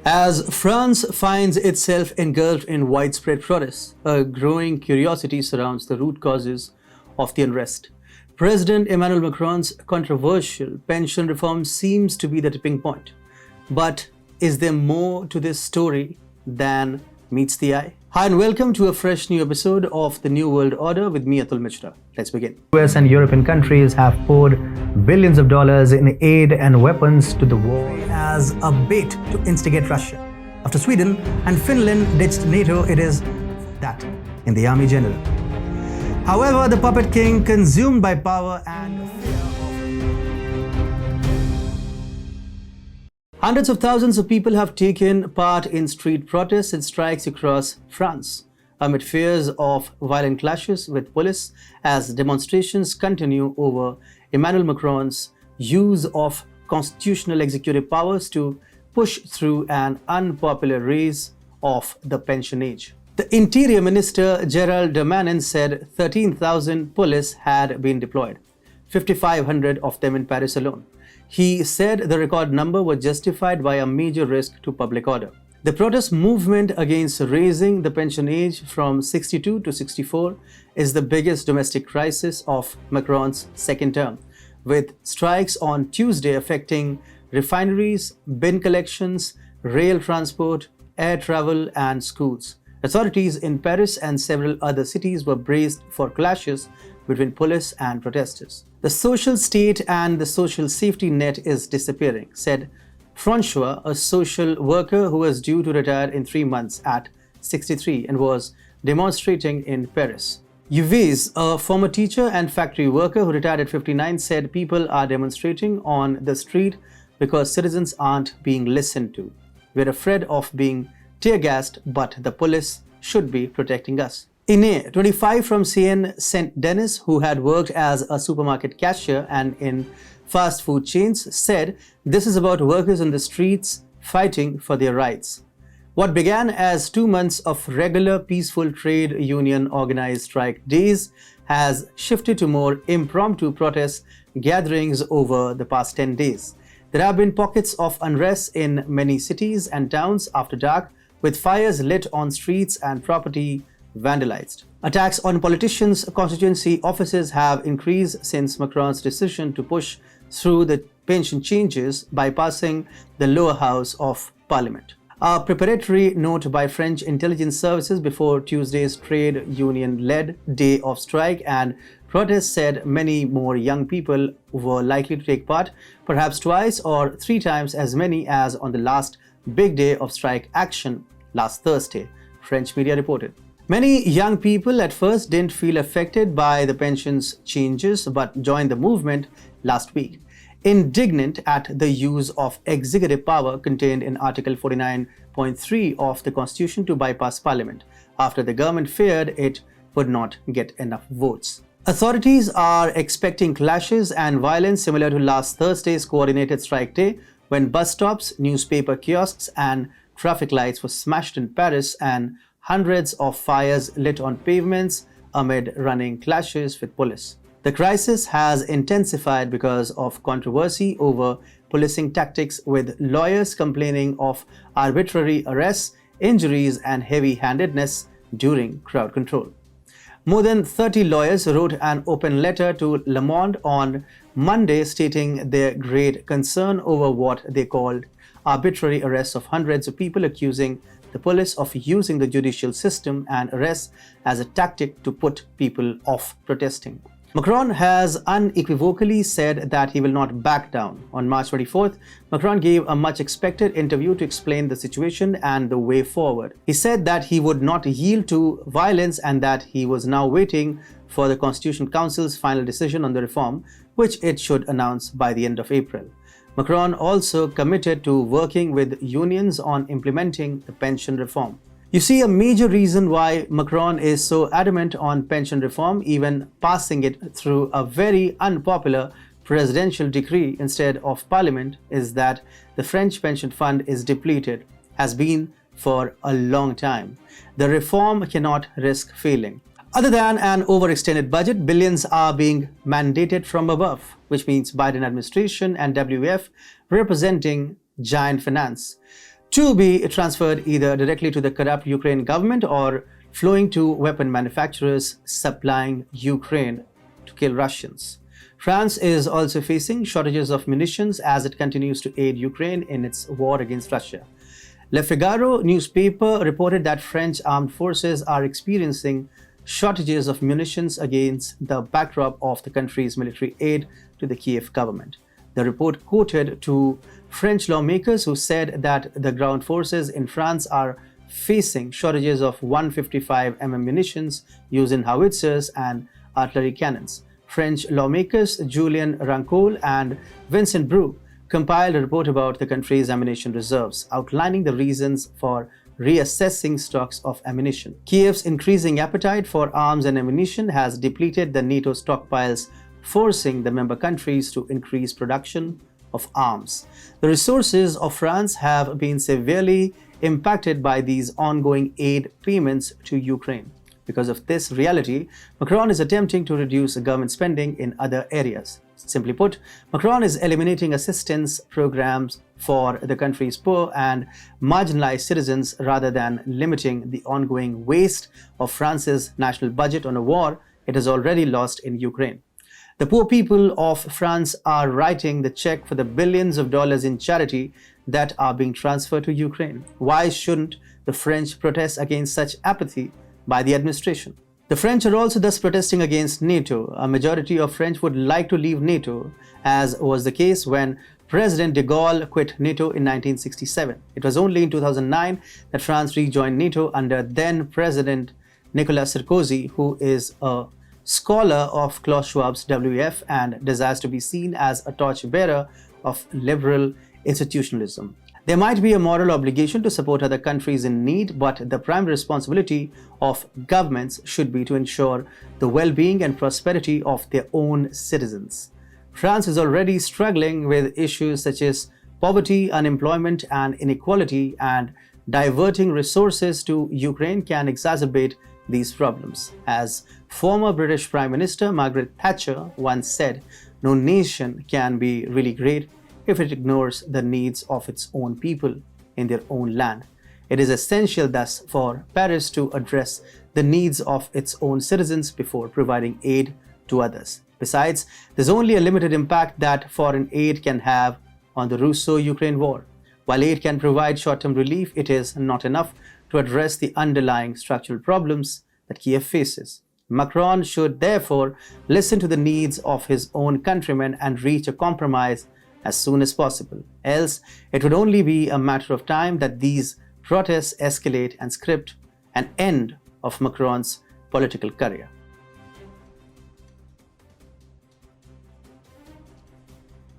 As France finds itself engulfed in widespread protests, a growing curiosity surrounds the root causes of the unrest. President Emmanuel Macron's controversial pension reform seems to be the tipping point. But is there more to this story than meets the eye? Hi and welcome to a fresh new episode of The New World Order with me, Atul Mishra. Let's begin. US and European countries have poured billions of dollars in aid and weapons to the war as a bait to instigate Russia. After Sweden and Finland ditched NATO, it is that in the army general. However, the puppet king, consumed by power and fear Hundreds of thousands of people have taken part in street protests and strikes across France amid fears of violent clashes with police as demonstrations continue over Emmanuel Macron's use of constitutional executive powers to push through an unpopular raise of the pension age. The Interior Minister Gérald Darmanin said 13,000 police had been deployed, 5,500 of them in Paris alone. He said the record number was justified by a major risk to public order. The protest movement against raising the pension age from 62 to 64 is the biggest domestic crisis of Macron's second term, with strikes on Tuesday affecting refineries, bin collections, rail transport, air travel, and schools. Authorities in Paris and several other cities were braced for clashes between police and protesters. The social state and the social safety net is disappearing, said Francois, a social worker who was due to retire in 3 months at 63 and was demonstrating in Paris. Yves, a former teacher and factory worker who retired at 59, said people are demonstrating on the street because citizens aren't being listened to. We're afraid of being tear-gassed, but the police should be protecting us. Ine, 25 from Saint-Denis, who had worked as a supermarket cashier and in fast food chains, said this is about workers on the streets fighting for their rights. What began as 2 months of regular peaceful trade union organized strike days has shifted to more impromptu protest gatherings over the past 10 days. There have been pockets of unrest in many cities and towns after dark, with fires lit on streets and property vandalized. Attacks on politicians' constituency offices have increased since Macron's decision to push through the pension changes, bypassing the lower house of parliament. A preparatory note by French intelligence services before Tuesday's trade union-led day of strike and protest said many more young people were likely to take part, perhaps twice or 3 times as many as on the last big day of strike action last Thursday, French media reported. Many young people at first didn't feel affected by the pensions changes but joined the movement last week, indignant at the use of executive power contained in Article 49.3 of the Constitution to bypass Parliament, after the government feared it would not get enough votes. Authorities are expecting clashes and violence similar to last Thursday's coordinated strike day, when bus stops, newspaper kiosks, and traffic lights were smashed in Paris and hundreds of fires lit on pavements amid running clashes with police. The crisis has intensified because of controversy over policing tactics, with lawyers complaining of arbitrary arrests, injuries, and heavy-handedness during crowd control. More than 30 lawyers wrote an open letter to Le Monde on Monday stating their great concern over what they called arbitrary arrests of hundreds of people, accusing the police of using the judicial system and arrests as a tactic to put people off protesting. Macron has unequivocally said that he will not back down. On March 24th, Macron gave a much-expected interview to explain the situation and the way forward. He said that he would not yield to violence and that he was now waiting for the Constitution Council's final decision on the reform, which it should announce by the end of April. Macron also committed to working with unions on implementing the pension reform. You see, a major reason why Macron is so adamant on pension reform, even passing it through a very unpopular presidential decree instead of parliament, is that the French pension fund is depleted, has been for a long time. The reform cannot risk failing. Other than an overextended budget, billions are being mandated from above, which means Biden administration and WEF representing giant finance. to be transferred either directly to the corrupt Ukraine government or flowing to weapon manufacturers supplying Ukraine to kill Russians. France is also facing shortages of munitions as it continues to aid Ukraine in its war against Russia. Le Figaro newspaper reported that French armed forces are experiencing shortages of munitions against the backdrop of the country's military aid to the Kiev government. The report quoted two French lawmakers who said that the ground forces in France are facing shortages of 155mm munitions used in howitzers and artillery cannons. French lawmakers Julien Rancoul and Vincent Brou compiled a report about the country's ammunition reserves, outlining the reasons for reassessing stocks of ammunition. Kiev's increasing appetite for arms and ammunition has depleted the NATO stockpiles, forcing the member countries to increase production of arms. The resources of France have been severely impacted by these ongoing aid payments to Ukraine. Because of this reality, Macron is attempting to reduce government spending in other areas. Simply put, Macron is eliminating assistance programs for the country's poor and marginalized citizens rather than limiting the ongoing waste of France's national budget on a war it has already lost in Ukraine. The poor people of France are writing the check for the billions of dollars in charity that are being transferred to Ukraine. Why shouldn't the French protest against such apathy by the administration? The French are also thus protesting against NATO. A majority of French would like to leave NATO, as was the case when President de Gaulle quit NATO in 1967. It was only in 2009 that France rejoined NATO under then-President Nicolas Sarkozy, who is a scholar of Klaus Schwab's WEF and desires to be seen as a torchbearer of liberal institutionalism. There might be a moral obligation to support other countries in need, but the primary responsibility of governments should be to ensure the well-being and prosperity of their own citizens. France is already struggling with issues such as poverty, unemployment, and inequality, and diverting resources to Ukraine can exacerbate these problems. As former British Prime Minister Margaret Thatcher once said, "No nation can be really great if it ignores the needs of its own people in their own land." It is essential thus for Paris to address the needs of its own citizens before providing aid to others. Besides, there's only a limited impact that foreign aid can have on the Russo-Ukraine war. While aid can provide short-term relief, it is not enough to address the underlying structural problems that Kiev faces. Macron should therefore listen to the needs of his own countrymen and reach a compromise as soon as possible. Else, it would only be a matter of time that these protests escalate and script an end of Macron's political career.